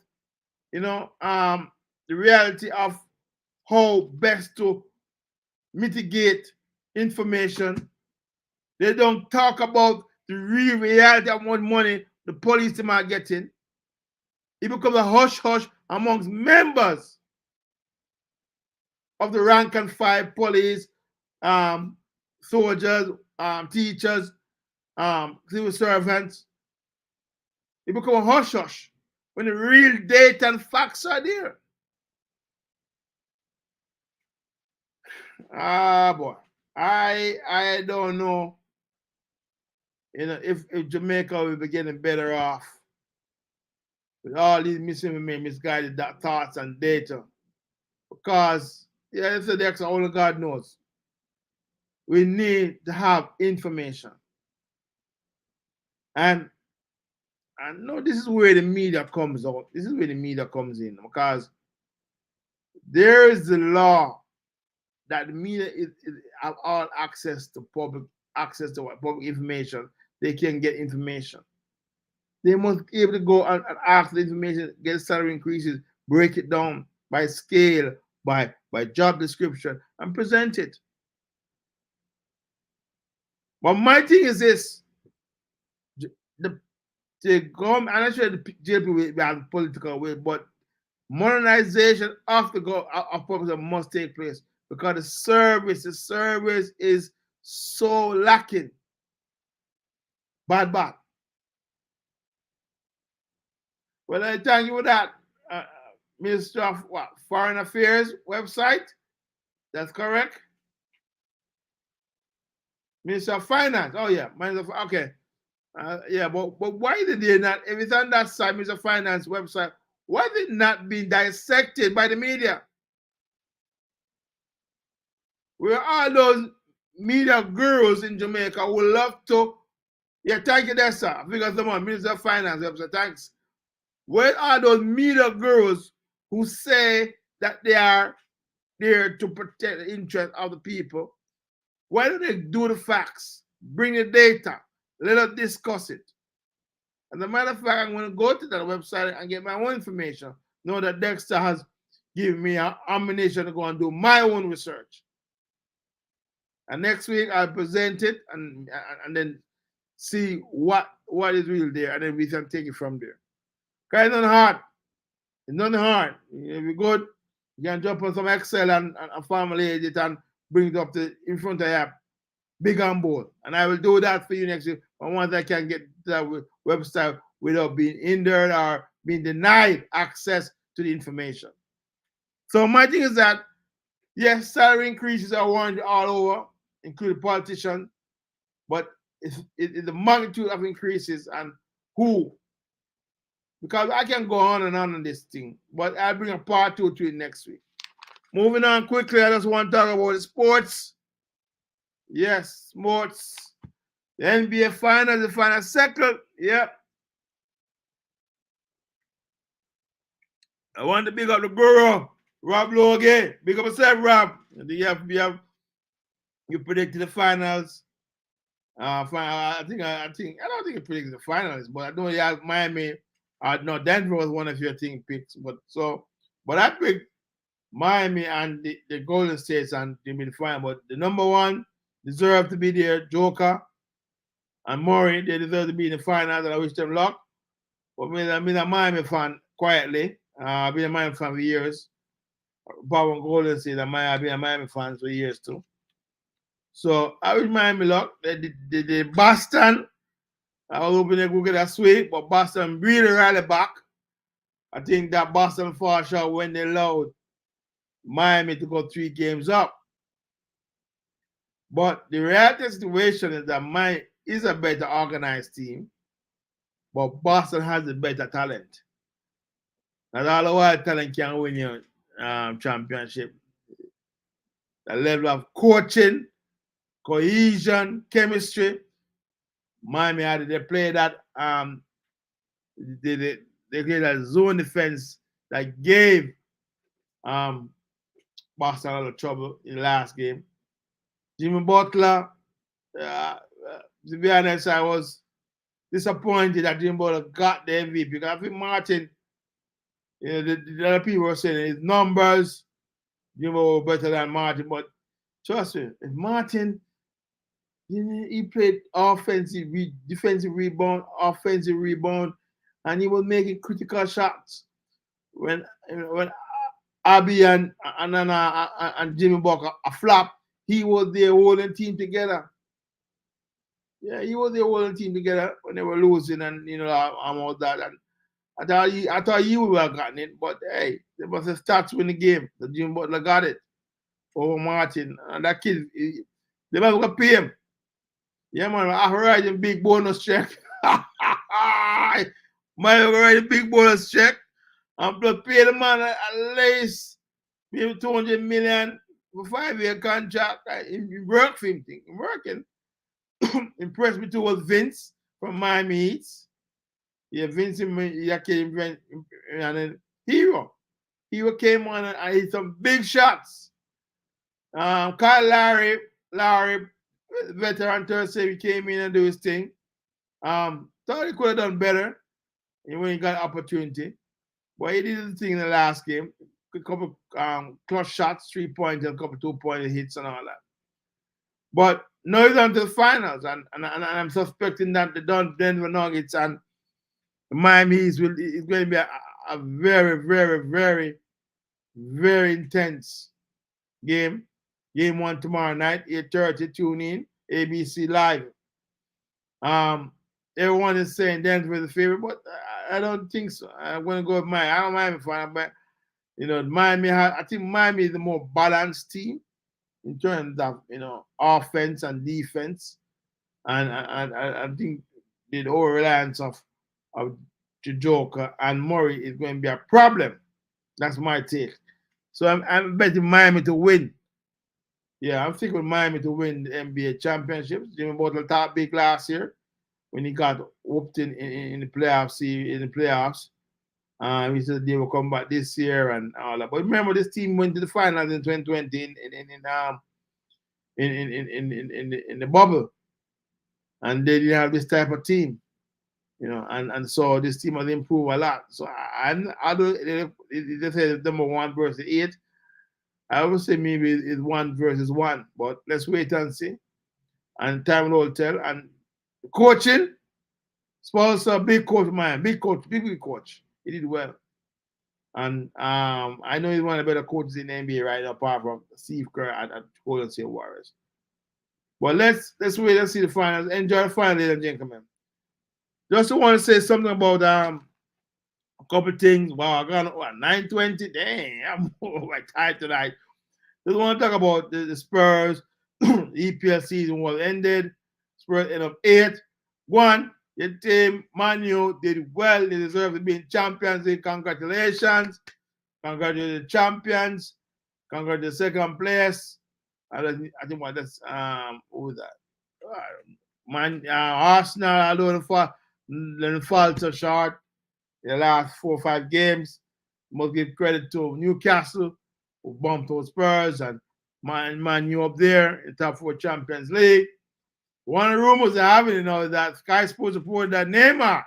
the reality of how best to mitigate information. They don't talk about the real reality of what money the police team are getting. It becomes a hush-hush amongst members of the rank and file police, soldiers, teachers, civil servants. It becomes a hush-hush when the real data and facts are there. Boy, I don't know. If Jamaica will be getting better off with all these misinformation, misguided thoughts and data, because it's the next only God knows. We need to have information, and I know this is where the media comes out. This is where the media comes in, because there is the law that the media have all access to public information. They can get information. They must be able to go and ask the information, get salary increases, break it down by scale, by job description, and present it. But my thing is this: the government, I'm not sure the JP will have political way, but modernization of public must take place, because the service is so lacking. Bad. Well, I thank you for that, Minister of Foreign Affairs website. That's correct. Minister of Finance. Oh yeah, okay. But why did they not? If it's on that side, Minister of Finance website, why did it not be dissected by the media? Where all those media gurus in Jamaica would love to. Yeah, thank you there, sir. Because someone, Minister of Finance website, thanks. Where are those media gurus who say that they are there to protect the interest of the people? Why don't they do the facts? Bring the data. Let us discuss it. As a matter of fact, I'm going to go to that website and get my own information. Know that Dexter has given me an ammunition to go and do my own research. And next week I'll present it and then see what is really there, and then we can take it from there. Because it's not hard. It's not hard. If you're good, you can jump on some Excel and formulate it and bring it up in front of you, big and bold. And I will do that for you next week. But once I can get to that website without being hindered or being denied access to the information. So my thing is that, yes, salary increases are warranted all over, including politicians, but it's the magnitude of increases and who. Because I can go on this thing, but I'll bring a part 2 to it next week. Moving on quickly, I just want to talk about the sports. Yes, sports. The NBA Finals, the final second. Yep. I want to big up the guru, Rob Logan. Big up yourself, Rob. You predicted the finals. I don't think you predicted the finals, but I know you have Miami. No, Denver was one of your team picks, but I picked Miami and the Golden States and the final. But the number one deserve to be there. Joker and Murray, they deserve to be in the finals, and I wish them luck. But I'm a Miami fan quietly. I've been a Miami fan for years. Power and Golden State, I've been a Miami fan for years too. So I wish Miami luck. The Boston, I was hoping they could get a sweep, but Boston really rally back. I think that Boston fall short when they allowed Miami to go 3 games up. But the reality situation is that Miami is a better organized team, but Boston has a better talent. Not all the while talent can win your championship. The level of coaching, cohesion, chemistry, Miami had they play that they played that zone defense that gave Boston a lot of trouble in the last game. Jimmy Butler, to be honest, I was disappointed that Jimmy Butler got the MVP because I think Martin, the other people were saying his numbers, Jimmy were better than Martin, but trust me, if Martin, he played offensive, defensive rebound, offensive rebound, and he was making critical shots. When Abby and Jimmy Butler a flop, he was there holding team together. Yeah, he was there holding team together when they were losing and all that. And I thought he would have gotten it, but hey, there was a stats win the game. The Jimmy Butler got it over Martin. And that kid, they might have pay him. Yeah, man, I heard him big bonus check. Might have write a big bonus check. And plus pay the man at least maybe 200 million for 5-year contract. He worked for him. Working. Impressed me too was Vince from Miami Heat. Yeah, Vince came and then Hero. Hero came on and hit some big shots. Kyle Lowry, veteran Thursday, he came in and do his thing. Thought he could have done better when he got an opportunity. But he did his thing in the last game. A couple clutch shots, 3 points, and a couple 2-point hits and all that. But now he's on to the finals, and I'm suspecting that the Denver Nuggets and Miami is going to be a very, very, very, very intense game. Game 1 tomorrow night, 8:30. Tune in, ABC Live. Everyone is saying Denver is the favorite, but I don't think so. I'm going to go with Miami. I'm a Miami fan, but Miami. I think Miami is the more balanced team in terms of offense and defense, and I think the over reliance of Joker and Murray is going to be a problem. That's my take. So I'm betting Miami to win. Yeah, I'm thinking Miami to win the NBA championships. Jimmy Butler top big last year when he got whooped in the playoffs. We said they will come back this year and all that. But remember, this team went to the finals in 2020 in the bubble, and they didn't have this type of team, and so this team has improved a lot. So I don't. They say number 1 versus 8. I would say maybe it's 1 versus 1, but let's wait and see. And time will tell. And coaching, sponsor, big coach, man, big coach. He did well. And I know he's one of the better coaches in the NBA right now, apart from Steve Kerr at Golden State Warriors. But let's wait and see the finals. Enjoy the finals, ladies and gentlemen. Just want to say something about a couple things. Wow, I got 9:20. Dang, I'm tired tonight. Just want to talk about the Spurs. EPL season was ended. Spurs end up 8-1. The team, Man U, did well. They deserve to be champions. Congratulations. Congratulations, champions. Congratulations, second place. I think what that's who was that? Arsenal, although the falter short in the last 4 or 5 games. Must give credit to Newcastle, who bumped those Spurs, and Man U up there in top 4 Champions League. One of the rumors I have is that Sky Sports reported that Neymar,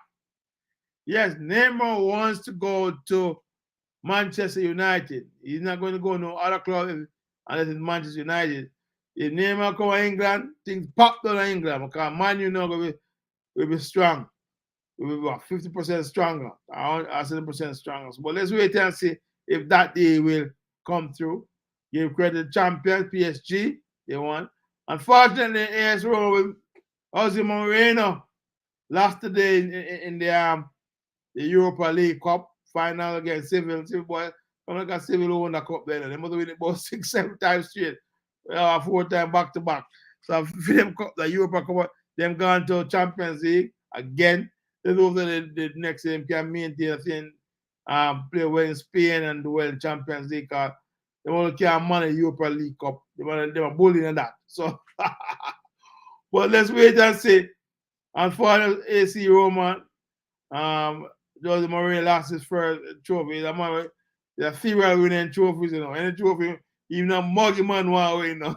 yes, Neymar wants to go to Manchester United. He's not going to go to no other club unless it's Manchester United. If Neymar come to England, things pop down in England because Man U now will be strong. We will be about 50% stronger, or 70% stronger. But let's wait and see if that day will come through. Give credit to champions, PSG, they won. Unfortunately, AS Roma with Jose Mourinho lost today in the Europa League Cup final against Seville. Seville boy, I'm like a Seville who won the cup then. They must win it about 6-7 times straight. 4 times back to back. So for them the Europa Cup, them gone to Champions League again. They know that the next game can maintain a thing, play well in Spain and do well in Champions League. They only can't manage Europa League Cup. They are bullying on that. So, but let's wait and see. And for AC Roma, Jose Mourinho lost his first trophy. The serial winning trophies, you know. Any trophy, even a muggy man want to win, you know.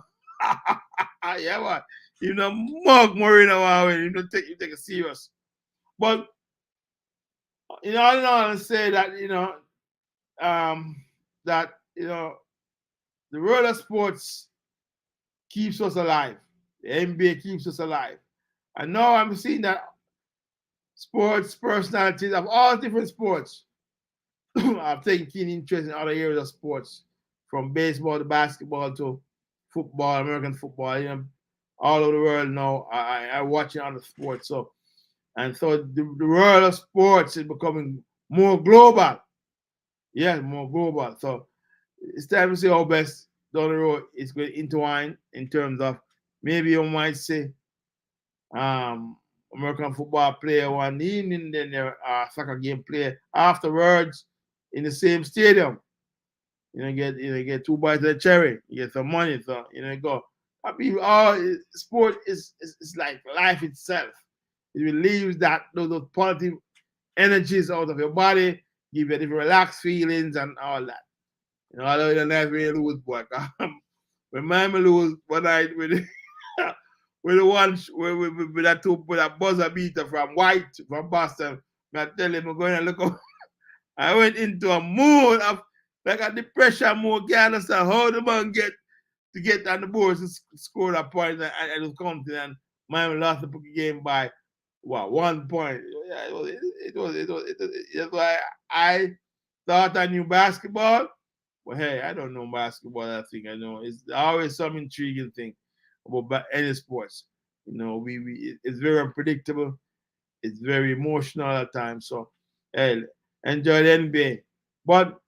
Yeah, man. Even a mug Mourinho want to win. You take it serious. But you know, I want to say that the world of sports keeps us alive. The NBA keeps us alive. And now I'm seeing that sports personalities of all different sports have taken keen interest in other areas of sports, from baseball to basketball to football, American football. You know, all over the world now I watching other sports. So the world of sports is becoming more global. Yeah, more global. So it's time to see how best down the road it's going to intertwine in terms of, maybe you might say, American football player one evening, then their soccer game player afterwards in the same stadium. Get 2 bites of the cherry, you get some money, so go. I mean, sport is like life itself. It relieves those positive energies out of your body, give you different relaxed feelings and all that. I know you're not really lose, boy. Remind me lose one night with that buzzer beater from Boston. I tell him I'm going to look up. I went into a mood of like a depression mode. Can't understand how the man get on the board to score that point and it was counting, and Miami lost the game by 1 point. Yeah, it was. That's why I thought I knew basketball. Well, hey, I don't know basketball. I think I know. It's always some intriguing thing about any sports. It's very unpredictable. It's very emotional at times. So, hey, enjoy the NBA. But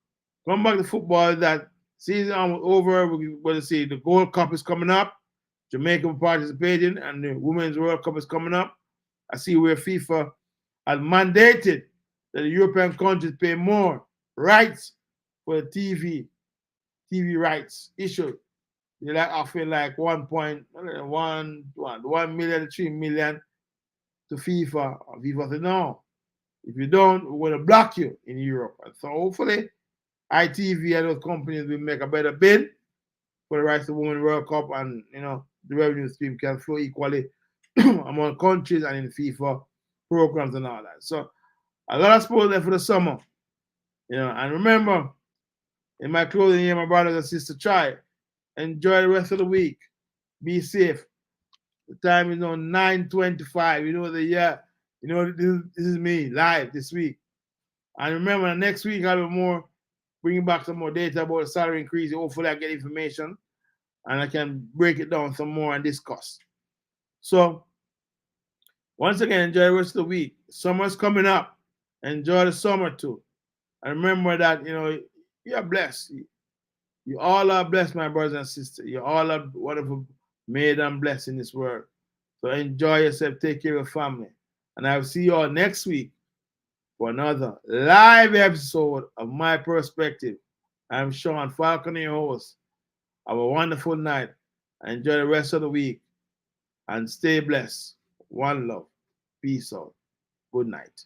come back to football. That season over. We're going to see the Gold Cup is coming up. Jamaica participating, and the Women's World Cup is coming up. I see where FIFA has mandated that the European countries pay more rights for the TV rights issue. They offering like 1 million to 3 million to FIFA. FIFA said no. If you don't, we're going to block you in Europe. And so hopefully ITV and those companies will make a better bid for the rights of the Women's World Cup, and the revenue stream can flow equally among countries and in FIFA programs and all that. So a lot of sports there for the summer. And remember, in my closing here, my brothers and sisters, try. Enjoy the rest of the week. Be safe. The time is now 9:25. The year. This is me live this week. And remember, next week I'll be bringing back some more data about the salary increase. Hopefully I get information and I can break it down some more and discuss. So, once again, enjoy the rest of the week. Summer's coming up. Enjoy the summer too. And remember that, you are blessed. You all are blessed, my brothers and sisters. You all are wonderful, made and blessed in this world. So enjoy yourself. Take care of your family. And I will see you all next week for another live episode of My Perspective. I'm Sean Falcon, your host. Have a wonderful night. Enjoy the rest of the week. And stay blessed. One love. Peace out. Good night.